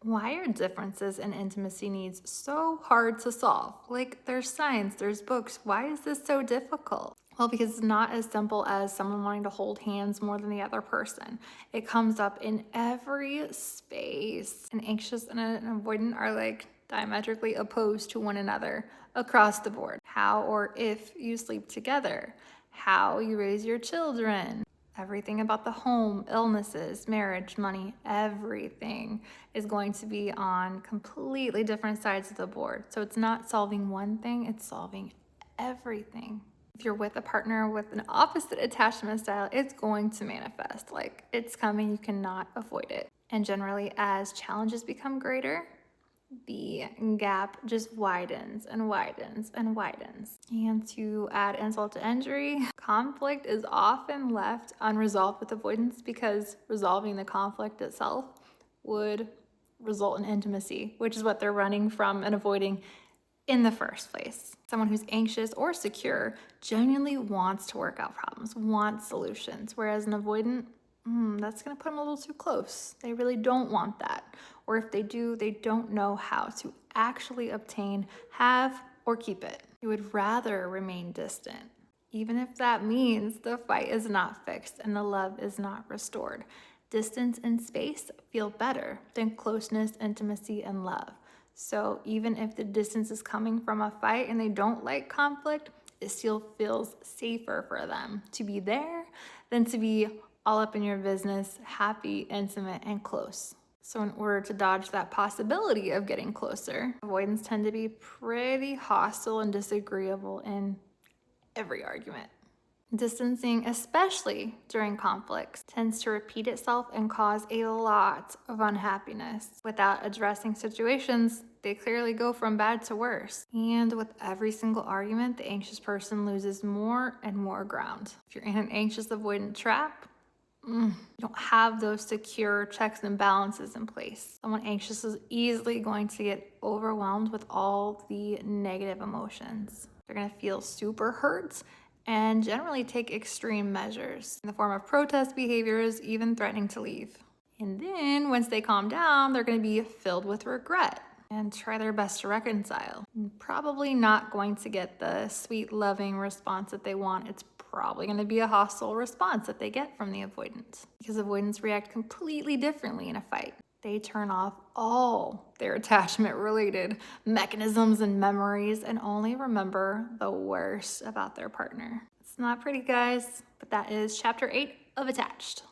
Why are differences in intimacy needs so hard to solve? Like, there's science, there's books. Why is this so difficult? Well, because it's not as simple as someone wanting to hold hands more than the other person. It comes up in every space. An anxious and an avoidant are like diametrically opposed to one another across the board. How or if you sleep together, how you raise your children, everything about the home, illnesses, marriage, money, everything is going to be on completely different sides of the board. So it's not solving one thing, it's solving everything. If you're with a partner with an opposite attachment style, it's going to manifest. Like, it's coming, you cannot avoid it. And generally, as challenges become greater, the gap just widens and widens and widens. And to add insult to injury, conflict is often left unresolved with avoidance because resolving the conflict itself would result in intimacy, which is what they're running from and avoiding in the first place. Someone who's anxious or secure genuinely wants to work out problems, wants solutions, whereas an avoidant, that's going to put them a little too close. They really don't want that. Or if they do, they don't know how to actually obtain, have, or keep it. They would rather remain distant, even if that means the fight is not fixed and the love is not restored. Distance and space feel better than closeness, intimacy, and love. So even if the distance is coming from a fight and they don't like conflict, it still feels safer for them to be there than to be all up in your business, happy, intimate, and close. So in order to dodge that possibility of getting closer, avoidants tend to be pretty hostile and disagreeable in every argument. Distancing, especially during conflicts, tends to repeat itself and cause a lot of unhappiness. Without addressing situations, they clearly go from bad to worse. And with every single argument, the anxious person loses more and more ground. If you're in an anxious avoidant trap, you don't have those secure checks and balances in place. Someone anxious is easily going to get overwhelmed with all the negative emotions. They're going to feel super hurt and generally take extreme measures in the form of protest behaviors, even threatening to leave. And then once they calm down, they're going to be filled with regret and try their best to reconcile. Probably not going to get the sweet, loving response that they want. It's probably going to be a hostile response that they get from the avoidant, because avoidants react completely differently in a fight. They turn off all their attachment-related mechanisms and memories and only remember the worst about their partner. It's not pretty, guys, but that is chapter 8 of Attached.